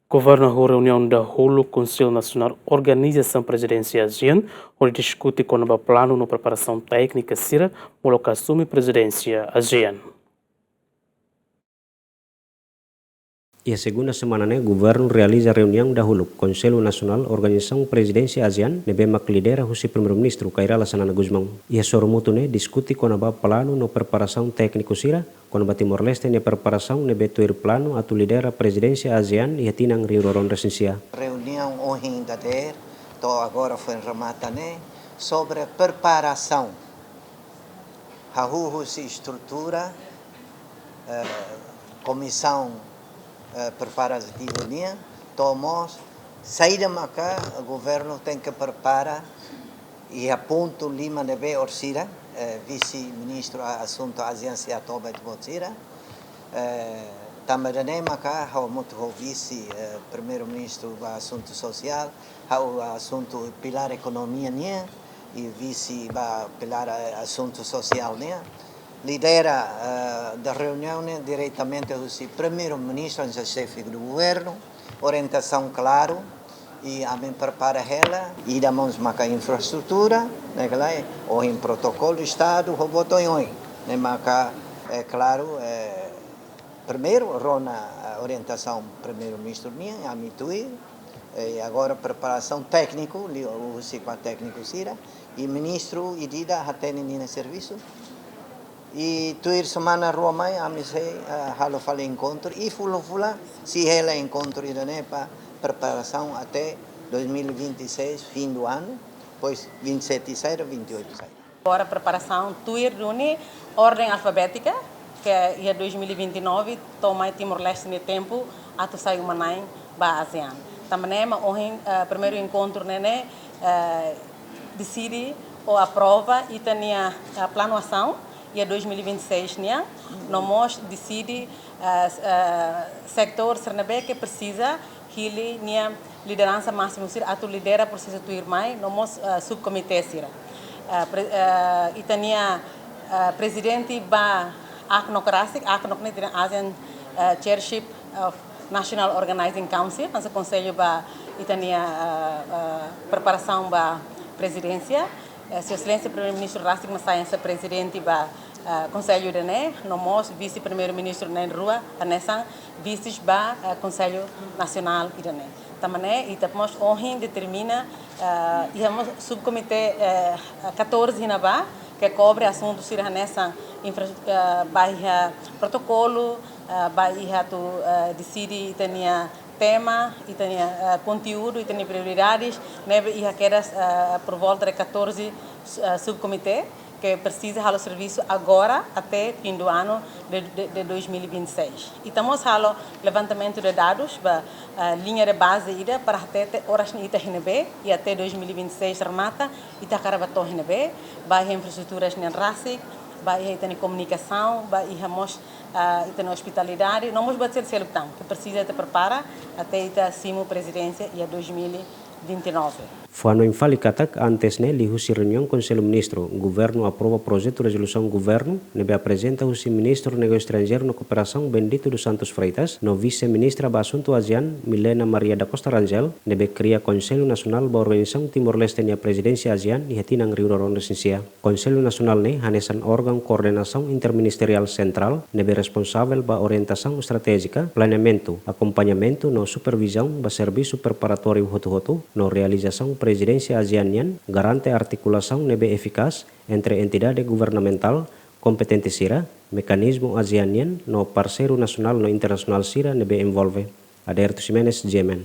Governo a reunião da Hulu Conselho Nacional Organização Presidência ASEAN, onde discute com o plano na preparação técnica CIRA, o local assume presidência ASEAN. E a segunda semana, o governo realiza reunião da Hulu Conselho Nacional Organização Presidência ASEAN, nebemak lidera o primeiro-ministro Kairala Sanana Guzmão. E a sormuto discute com o plano na preparação técnico CIRA, com o Timor-Leste na preparação nebetuir plano atu lidera presidência ASEAN e atinang riuroron resensia. Reunião hoje ainda agora foi em Ramatane, sobre preparação. A se estrutura, comissão preparativa, tomamos, saída macá, o governo tem que preparar e aponto Lima Nebe Orsira, vice-ministro assunto ASEAN se atoba de Botsira, também macá, o vice-primeiro-ministro do assunto social, o assunto pilar economia e vice-pilar assunto social lidera da reunião diretamente o primeiro-ministro, o chefe do governo, orientação claro e a mim prepara ela e damos uma infraestrutura, ou em protocolo do Estado, o botou em hoje, é claro, primeiro a orientação primeiro-ministro minha, a mituir, e agora preparação técnico, o ciclo técnico Cira, e ministro Idida até no serviço. E tuir semana Roma a mim halo fala encontro e fula se ela encontro idane para preparação até 2026 fim do ano, pois 27 sai 28 sai. Agora preparação tuir rune ordem alfabética que é 2029 toma Timor-Leste no tempo até sair uma nai ba ASEAN. Também hoje primeiro encontro decide ou aprova e tem a planoação e 2026 nós decide sector Sernabe que precisa que ele liderança máxima atu lidera precisa tuir mais nós subcomitê sira e tem presidente ba acnocratic ASEAN chairship of National Organizing Council nosso conselho ba e tem preparação ba presidência Sua Excelência Primeiro-Ministro Rastik Massayansa Presidente ba Conselho de nós Vice-Primeiro-Ministro na rua, a vices ba Conselho Nacional de também e temos hoje determina e temos subcomitê 14 na ba que cobre assuntos sira nessa bairro protocolo bairro tu decide tenha tema e tem conteúdo e tem prioridades e aquelas por volta de 14 subcomitê que precisa do serviço agora até fim do ano de 2026. E estamos fazendo levantamento de dados para linha de base para até horas e até 2026 remata e está carabato vai infraestruturas nem RASIC, vai ter comunicação, vai ter hospitalidade, não vamos bater selo que precisa te preparar até a presidência e a 2029. Fuano infali katak antes lihusi reunião Conselho Ministro, governo aprova projeto de resolução governo, nebe apresenta o ministro negócio estrangeiro na cooperação Bendito dos Santos Freitas, no vice-ministra ba assunto ASEAN Milena Maria da Costa Rangel, nebe cria Conselho Nacional ba organização Timor-Leste na presidência ASEAN e hatinang riuroron resensia. Conselho Nacional hanesan órgão coordenação interministerial central, nebe responsável ba orientação estratégica, planeamento, acompanhamento no supervisão ba serviço preparatório hotu-hotu, no realização presidência ASEAN garante articulação nebe eficaz entre entidade governamental competente sira, mecanismo ASEAN no parceiro nacional no internacional sira nebe envolve. Aderto Ximenes, Jemen.